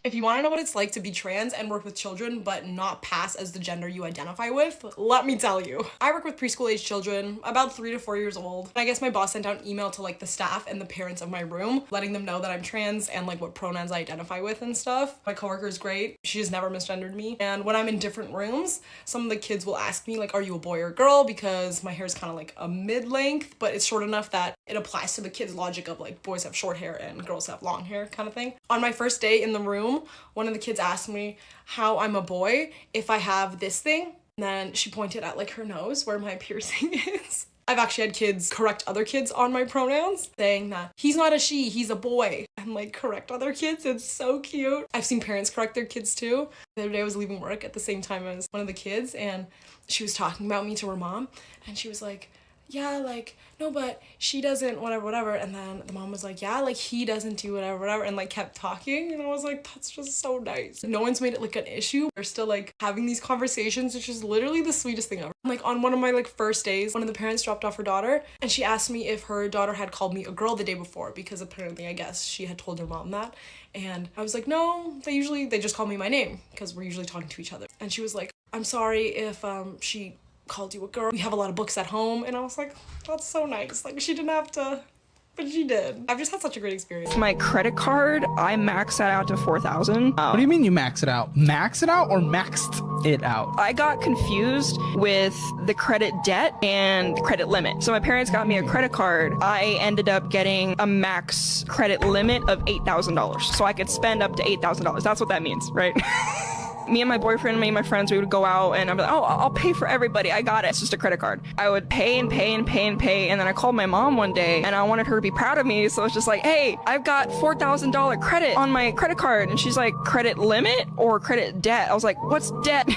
If you want to know what it's like to be trans and work with children but not pass as the gender you identify with, let me tell you. I work with preschool age children, about 3 to 4 years old. And I guess my boss sent out an email to like the staff and the parents of my room, letting them know that I'm trans and like what pronouns I identify with and stuff. My coworker is great. She has never misgendered me. And when I'm in different rooms, some of the kids will ask me like, are you a boy or a girl? Because my hair is kind of like a mid-length, but it's short enough that it applies to the kids' logic of like boys have short hair and girls have long hair kind of thing. On my first day in the room, one of the kids asked me how I'm a boy if I have this thing. And then she pointed at like her nose where my piercing is. I've actually had kids correct other kids on my pronouns, saying that he's not a she, he's a boy, and like correct other kids. It's so cute. I've seen parents correct their kids too. The other day I was leaving work at the same time as one of the kids, and she was talking about me to her mom, and she was like, yeah, like, no, but she doesn't, whatever. And then the mom was like, yeah, like, he doesn't do whatever, and like kept talking. And I was like, that's just so nice. No one's made it like an issue. They're still like having these conversations, which is literally the sweetest thing ever. Like on one of my like first days, one of the parents dropped off her daughter, and she asked me if her daughter had called me a girl the day before, because apparently I guess she had told her mom that. And I was like, no, they just call me my name because we're usually talking to each other. And she was like, I'm sorry if she called you a girl. We have a lot of books at home. And I was like, that's so nice. Like, she didn't have to, but she did. I've just had such a great experience. My credit card, I maxed that out to 4,000. What do you mean you max it out? Max it out or maxed it out? I got confused with the credit debt and credit limit. So my parents got me a credit card. I ended up getting a max credit limit of $8,000. So I could spend up to $8,000. That's what that means, right? Me and my boyfriend, me and my friends, we would go out and I'd be like, oh, I'll pay for everybody. I got it. It's just a credit card. I would pay and pay and pay and pay. And then I called my mom one day and I wanted her to be proud of me. So it's just like, hey, I've got $4,000 credit on my credit card. And she's like, credit limit or credit debt? I was like, what's debt?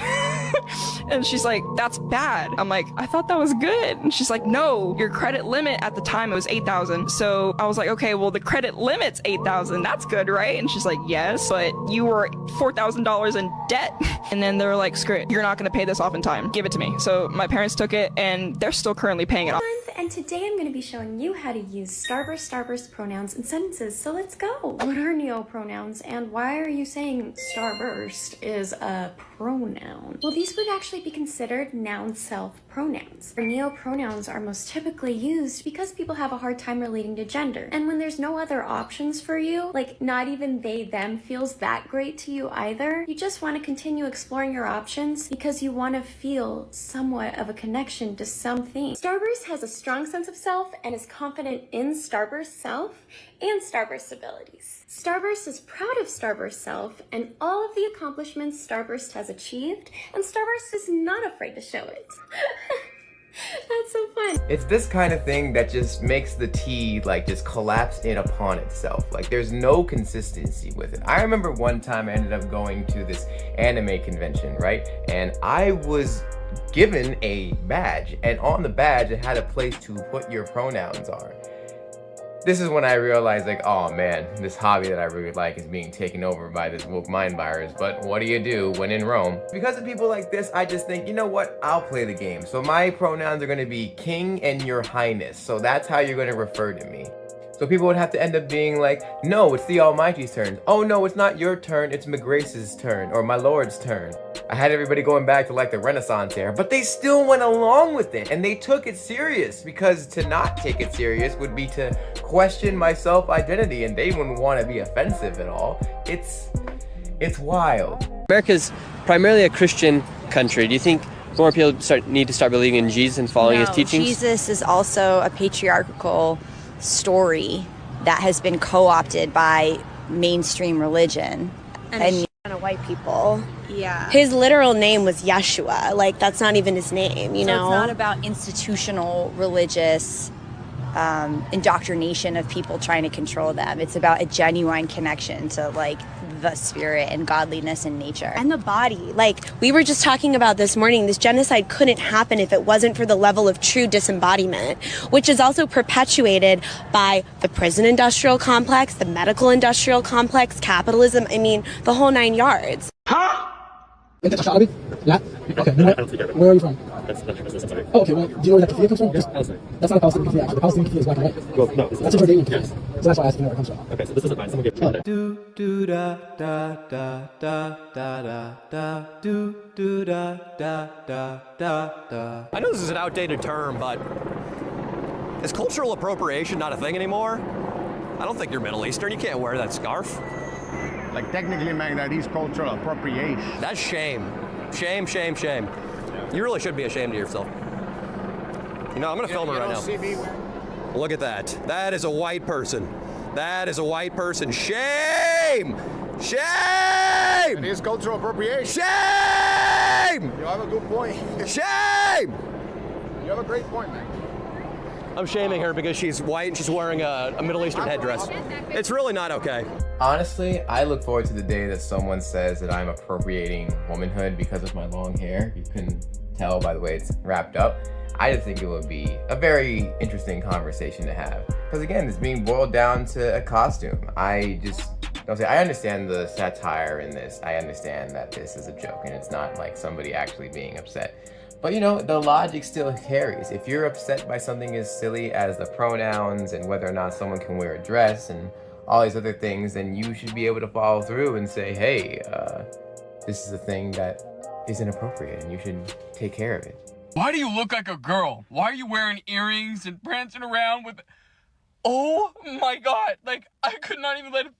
And she's like, that's bad. I'm like, I thought that was good. And she's like, no, your credit limit at the time it was 8,000. So I was like, okay, well the credit limit's 8,000. That's good, right? And she's like, yes, but you were $4,000 in debt. And then they were like, screw it, you're not going to pay this off in time. Give it to me. So my parents took it and they're still currently paying it off. And today I'm going to be showing you how to use starburst pronouns in sentences. So let's go. What are neopronouns and why are you saying starburst is a pronoun? Well, these would actually be considered noun self pronouns. Neopronouns are most typically used because people have a hard time relating to gender. And when there's no other options for you, like not even they, them feels that great to you either, you just want to continue exploring your options because you want to feel somewhat of a connection to something. Starburst has a strong sense of self and is confident in Starburst's self and Starburst's abilities. Starburst is proud of Starburst's self and all of the accomplishments Starburst has achieved, and Starburst is not afraid to show it. That's so fun. It's this kind of thing that just makes the tea like just collapse in upon itself. Like there's no consistency with it. I remember one time I ended up going to this anime convention, right? And I was given a badge, and on the badge it had a place to put your pronouns are. This is when I realized like, oh man, this hobby that I really like is being taken over by this woke mind virus, but what do you do when in Rome? Because of people like this, I just think, you know what, I'll play the game. So my pronouns are gonna be King and Your Highness, so that's how you're gonna refer to me. So people would have to end up being like, no, it's the Almighty's turn. Oh no, it's not your turn, it's McGrace's turn, or my Lord's turn. I had everybody going back to like the Renaissance era, but they still went along with it, and they took it serious, because to not take it serious would be to question my self-identity, and they wouldn't want to be offensive at all. It's wild. America's primarily a Christian country. Do you think more people need to start believing in Jesus and following his teachings? Jesus is also a patriarchal story that has been co-opted by mainstream religion and white people. Yeah. His literal name was Yeshua. Like, that's not even his name, you know? It's not about institutional religious indoctrination of people trying to control them. It's about a genuine connection to, like, the spirit and godliness and nature. And the body. Like, we were just talking about this morning, this genocide couldn't happen if it wasn't for the level of true disembodiment, which is also perpetuated by the prison industrial complex, the medical industrial complex, capitalism, I mean, the whole 9 yards. انت شعبي؟ لا. Okay. Where are you from? Oh, okay. Well, do you know where that kafia comes from? That's not a Palestinian kafia. Actually, the Palestinian kafia is black and white. Well, no. That's a Jordanian kafia. So that's why I asked you where it comes from. Okay. So this isn't mine. Someone gave it. Do do da da da da da da da do do da da da da da. I know this is an outdated term, but is cultural appropriation not a thing anymore? I don't think you're Middle Eastern. You can't wear that scarf. Like technically, man, that is cultural appropriation. That's shame. Shame, shame, shame. You really should be ashamed of yourself. You know, I'm gonna film it right now. Look at that. That is a white person. That is a white person. Shame! Shame! It is cultural appropriation. Shame! You have a good point. Shame! You have a great point, man. I'm shaming her because she's white and she's wearing a Middle Eastern headdress. It's really not okay. Honestly, I look forward to the day that someone says that I'm appropriating womanhood because of my long hair. You can tell by the way it's wrapped up. I just think it would be a very interesting conversation to have. Because again, it's being boiled down to a costume. I understand the satire in this. I understand that this is a joke and it's not like somebody actually being upset. But you know, the logic still carries. If you're upset by something as silly as the pronouns and whether or not someone can wear a dress and all these other things, then you should be able to follow through and say, hey, this is a thing that is inappropriate and you should take care of it. Why do you look like a girl? Why are you wearing earrings and prancing around with... Oh my God, like I could not even let it...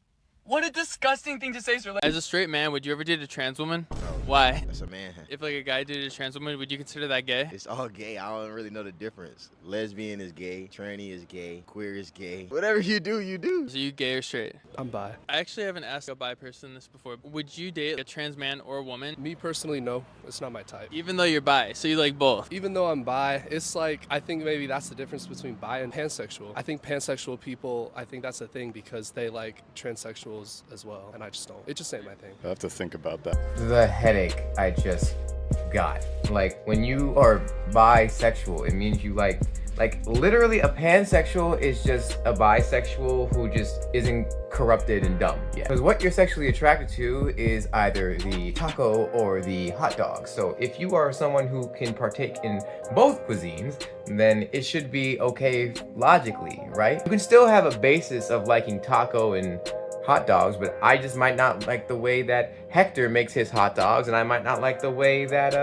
What a disgusting thing to say, sir. As a straight man, would you ever date a trans woman? Why? That's a man. If like a guy dated a trans woman, would you consider that gay? It's all gay. I don't really know the difference. Lesbian is gay, tranny is gay, queer is gay. Whatever you do, you do. So you gay or straight? I'm bi. I actually haven't asked a bi person this before. Would you date a trans man or woman? Me personally, no. It's not my type. Even though you're bi, so you like both? Even though I'm bi, it's like, I think maybe that's the difference between bi and pansexual. I think pansexual people, I think that's a thing because they like transsexuals as well. And I just don't. It just ain't my thing. I have to think about that. The headache I just got. Like, when you are bisexual, it means you like literally a pansexual is just a bisexual who just isn't corrupted and dumb yet. Because what you're sexually attracted to is either the taco or the hot dog. So if you are someone who can partake in both cuisines, then it should be okay logically, right? You can still have a basis of liking taco and hot dogs, but I just might not like the way that Hector makes his hot dogs, and I might not like the way that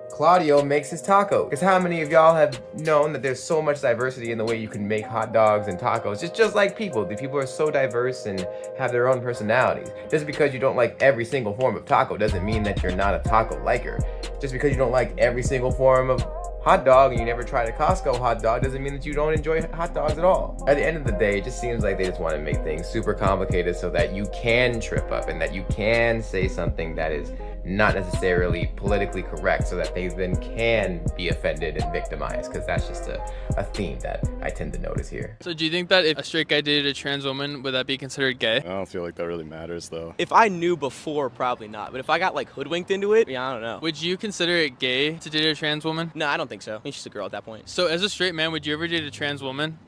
Claudio makes his taco. Because how many of y'all have known that there's so much diversity in the way you can make hot dogs and tacos? It's just like people. The people are so diverse and have their own personalities. Just because you don't like every single form of taco doesn't mean that you're not a taco liker. Just because you don't like every single form of hot dog and you never tried a Costco hot dog doesn't mean that you don't enjoy hot dogs at all. At the end of the day, it just seems like they just want to make things super complicated so that you can trip up and that you can say something that is not necessarily politically correct so that they then can be offended and victimized, because that's just a theme that I tend to notice here. So do you think that if a straight guy dated a trans woman, would that be considered gay? I don't feel like that really matters though. If I knew before, probably not. But if I got like hoodwinked into it, yeah, I don't know. Would you consider it gay to date a trans woman? No, I don't think so. I think she's a girl at that point. So as a straight man, would you ever date a trans woman?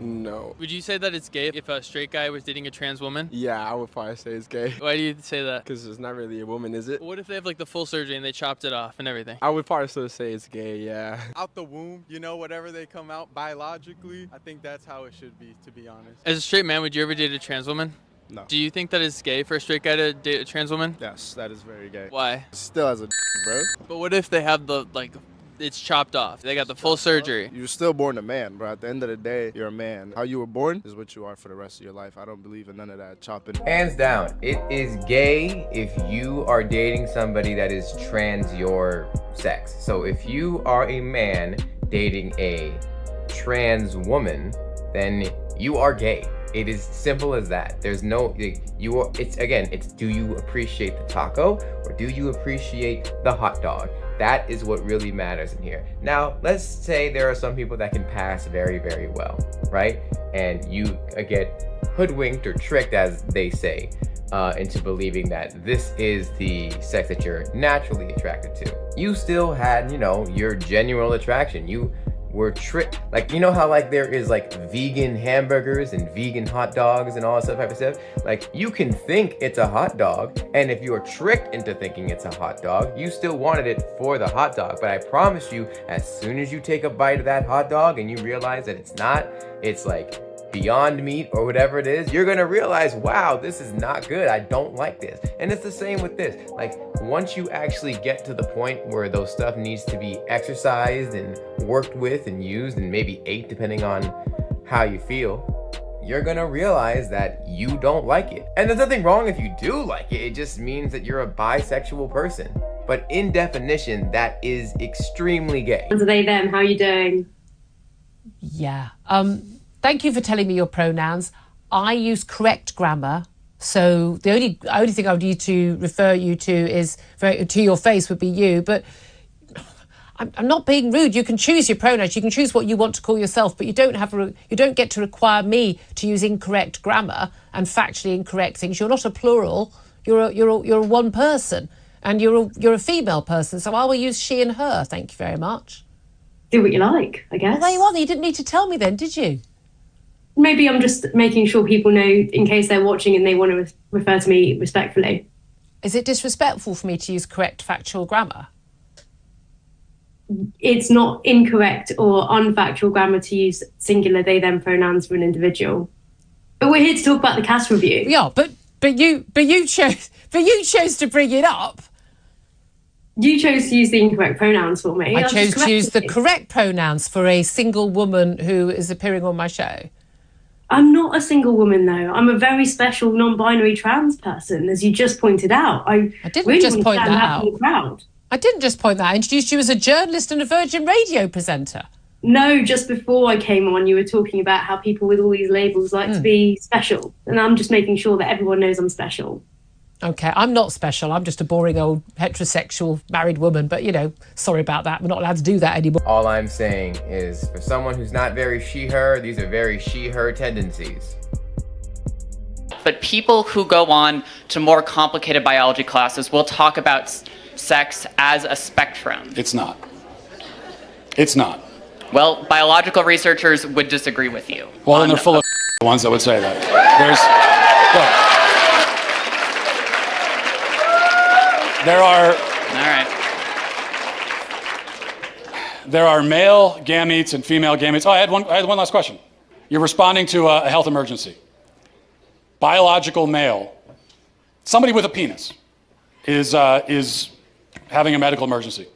No. Would you say that it's gay if a straight guy was dating a trans woman? Yeah, I would probably say it's gay. Why do you say that? Because it's not really a woman, is it? What if they have like the full surgery and they chopped it off and everything? I would probably still say it's gay, yeah. Out the womb, you know, whatever they come out biologically, I think that's how it should be, to be honest. As a straight man, would you ever date a trans woman? No. Do you think that it's gay for a straight guy to date a trans woman? Yes, that is very gay. Why? Still as a bro. But what if they have the like it's chopped off? They got the full surgery. You're still born a man, bro. At the end of the day, you're a man. How you were born is what you are for the rest of your life. I don't believe in none of that chopping. Hands down, it is gay if you are dating somebody that is trans your sex. So if you are a man dating a trans woman, then you are gay. It is simple as that. There's no, it's do you appreciate the taco or do you appreciate the hot dog? That is what really matters in here. Now, let's say there are some people that can pass very, very well, right? And you get hoodwinked or tricked, as they say, into believing that this is the sex that you're naturally attracted to. You still had, your genuine attraction. You we're tricked. Like, you know how like there is like vegan hamburgers and vegan hot dogs and all that type of stuff? Like, you can think it's a hot dog, and if you're tricked into thinking it's a hot dog, you still wanted it for the hot dog. But I promise you, as soon as you take a bite of that hot dog and you realize that it's not, it's like Beyond Meat or whatever it is, you're gonna realize, wow, this is not good. I don't like this. And it's the same with this. Like, once you actually get to the point where those stuff needs to be exercised and worked with and used and maybe ate, depending on how you feel, you're gonna realize that you don't like it. And there's nothing wrong if you do like it. It just means that you're a bisexual person. But in definition, that is extremely gay. They, them, how are you doing? Yeah. Thank you for telling me your pronouns. I use correct grammar, so the only thing I would need to refer you to is to your face would be you. But I'm not being rude. You can choose your pronouns. You can choose what you want to call yourself, but you don't get to require me to use incorrect grammar and factually incorrect things. You're not a plural. You're a one person, and you're a female person. So I will use she and her. Thank you very much. Do what you like, I guess. Well, there you are. You didn't need to tell me then, did you? Maybe I'm just making sure people know in case they're watching and they want to refer to me respectfully. Is it disrespectful for me to use correct factual grammar? It's not incorrect or unfactual grammar to use singular they them pronouns for an individual. But we're here to talk about the cast review. Yeah, but you chose to bring it up. You chose to use the incorrect pronouns for me. I chose to use the correct pronouns for a single woman who is appearing on my show. I'm not a single woman, though. I'm a very special non-binary trans person, as you just pointed out. I didn't really just point that out. In the crowd. I didn't just point that out. I introduced you as a journalist and a Virgin Radio presenter. No, just before I came on, you were talking about how people with all these labels like to be special. And I'm just making sure that everyone knows I'm special. Okay, I'm not special. I'm just a boring old heterosexual married woman. But, you know, sorry about that. We're not allowed to do that anymore. All I'm saying is, for someone who's not very she-her, these are very she-her tendencies. But people who go on to more complicated biology classes will talk about sex as a spectrum. It's not. It's not. Well, biological researchers would disagree with you. Well, then they're full of ones that would say that. There are male gametes and female gametes. Oh, I had one last question. You're responding to a health emergency. Biological male, somebody with a penis, is having a medical emergency,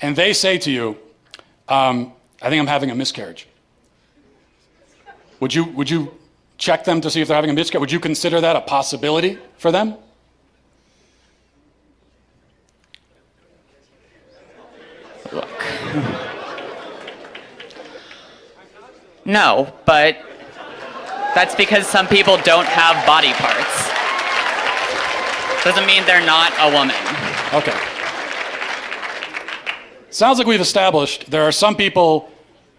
and they say to you, "I think I'm having a miscarriage." Would you check them to see if they're having a miscarriage? Would you consider that a possibility for them? Look. No, but that's because some people don't have body parts. Doesn't mean they're not a woman. Okay. Sounds like we've established there are some people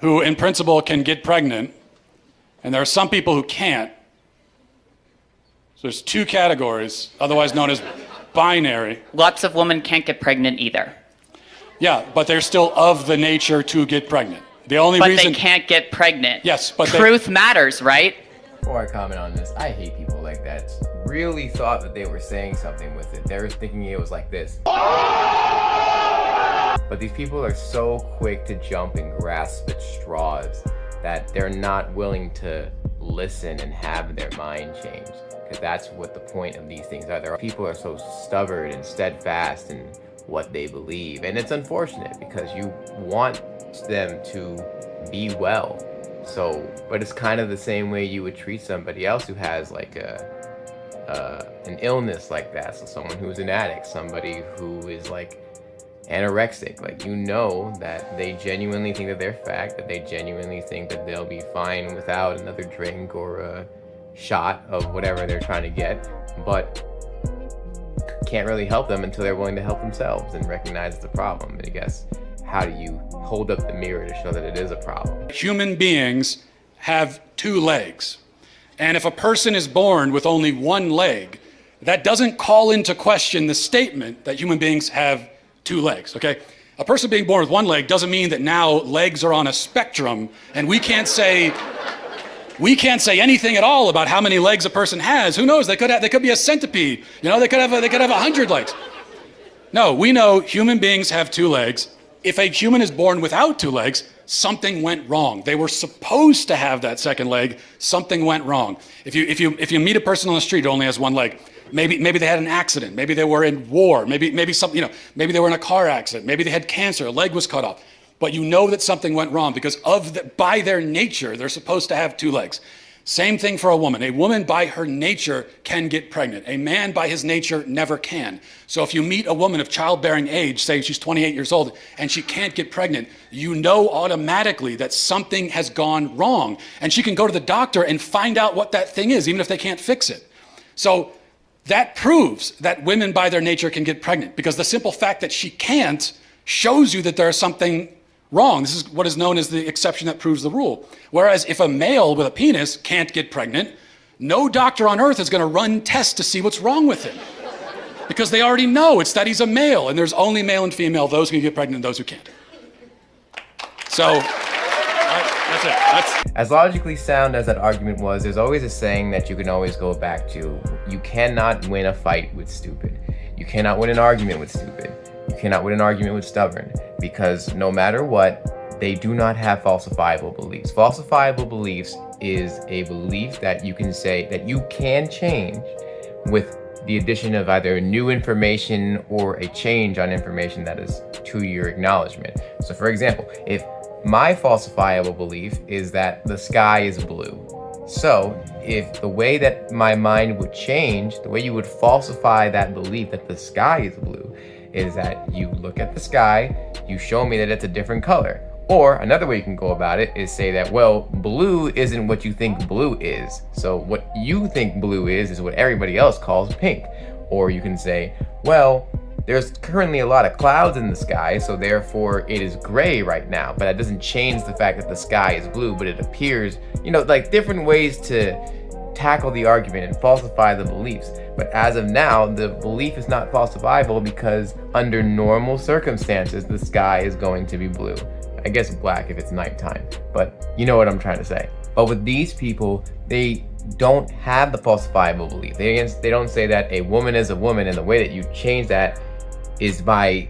who, in principle, can get pregnant, and there are some people who can't. So there's two categories, otherwise known as binary. Lots of women can't get pregnant either. Yeah, but they're still of the nature to get pregnant. The only but reason they can't get pregnant. Yes, but truth matters, right? Before I comment on this, I hate people like that. Really thought that they were saying something with it. They were thinking it was like this. But these people are so quick to jump and grasp at straws that they're not willing to listen and have their mind changed. Because that's what the point of these things are. People are so stubborn and steadfast in what they believe. And it's unfortunate because you want them to be well. So, but it's kind of the same way you would treat somebody else who has like an illness like that. So someone who's an addict, somebody who is like anorexic, like, you know that they genuinely think that they're fat, that they genuinely think that they'll be fine without another drink or a shot of whatever they're trying to get, but can't really help them until they're willing to help themselves and recognize the problem. And I guess, how do you hold up the mirror to show that it is a problem? Human beings have two legs. And if a person is born with only one leg, that doesn't call into question the statement that human beings have two legs, okay? A person being born with one leg doesn't mean that now legs are on a spectrum and we can't say anything at all about how many legs a person has. Who knows? They could be a centipede. You know, they could have 100 legs. No, we know human beings have 2 legs. If a human is born without 2 legs, something went wrong. They were supposed to have that second leg. Something went wrong. If you meet a person on the street who only has 1 leg, maybe they had an accident. Maybe they were in war. Maybe something, you know, maybe they were in a car accident. Maybe they had cancer. A leg was cut off. But you know that something went wrong because by their nature, they're supposed to have 2 legs. Same thing for a woman. A woman by her nature can get pregnant. A man by his nature never can. So if you meet a woman of childbearing age, say she's 28 years old, and she can't get pregnant, you know automatically that something has gone wrong. And she can go to the doctor and find out what that thing is, even if they can't fix it. So that proves that women by their nature can get pregnant, because the simple fact that she can't shows you that there's something wrong. This is what is known as the exception that proves the rule. Whereas if a male with a penis can't get pregnant, no doctor on earth is going to run tests to see what's wrong with him. Because they already know it's that he's a male, and there's only male and female, those who can get pregnant and those who can't. So, that's it. As logically sound as that argument was, there's always a saying that you can always go back to. You cannot win a fight with stupid. You cannot win an argument with stupid. You cannot win an argument with stubborn, because no matter what, they do not have falsifiable beliefs. Falsifiable beliefs is a belief that you can say that you can change with the addition of either new information or a change on information that is to your acknowledgement. So for example, if my falsifiable belief is that the sky is blue, so if the way that my mind would change, the way you would falsify that belief that the sky is blue, is that you look at the sky, you show me that it's a different color. Or another way you can go about it is say that, well, blue isn't what you think blue is. So what you think blue is what everybody else calls pink. Or you can say, well, there's currently a lot of clouds in the sky, so therefore it is gray right now. But that doesn't change the fact that the sky is blue, but it appears, you know, like different ways to tackle the argument and falsify the beliefs. But as of now, the belief is not falsifiable because under normal circumstances, the sky is going to be blue. I guess black if it's nighttime, but you know what I'm trying to say. But with these people, they don't have the falsifiable belief. They don't say that a woman is a woman, and the way that you change that is by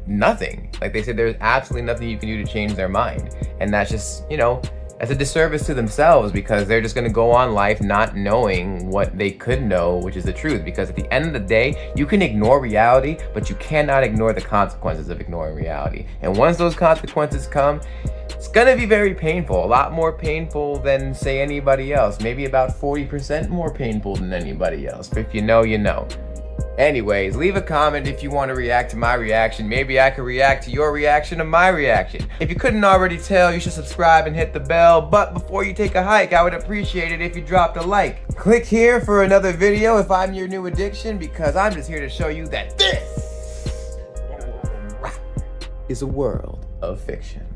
nothing. Like they said, there's absolutely nothing you can do to change their mind. And that's just, you know, that's a disservice to themselves, because they're just gonna go on life not knowing what they could know, which is the truth. Because at the end of the day, you can ignore reality, but you cannot ignore the consequences of ignoring reality. And once those consequences come, it's gonna be very painful, a lot more painful than, say, anybody else. Maybe about 40% more painful than anybody else. But if you know, you know. Anyways, leave a comment if you want to react to my reaction. Maybe I could react to your reaction to my reaction. If you couldn't already tell, you should subscribe and hit the bell. But before you take a hike, I would appreciate it if you dropped a like. Click here for another video if I'm your new addiction, because I'm just here to show you that this is a world of fiction.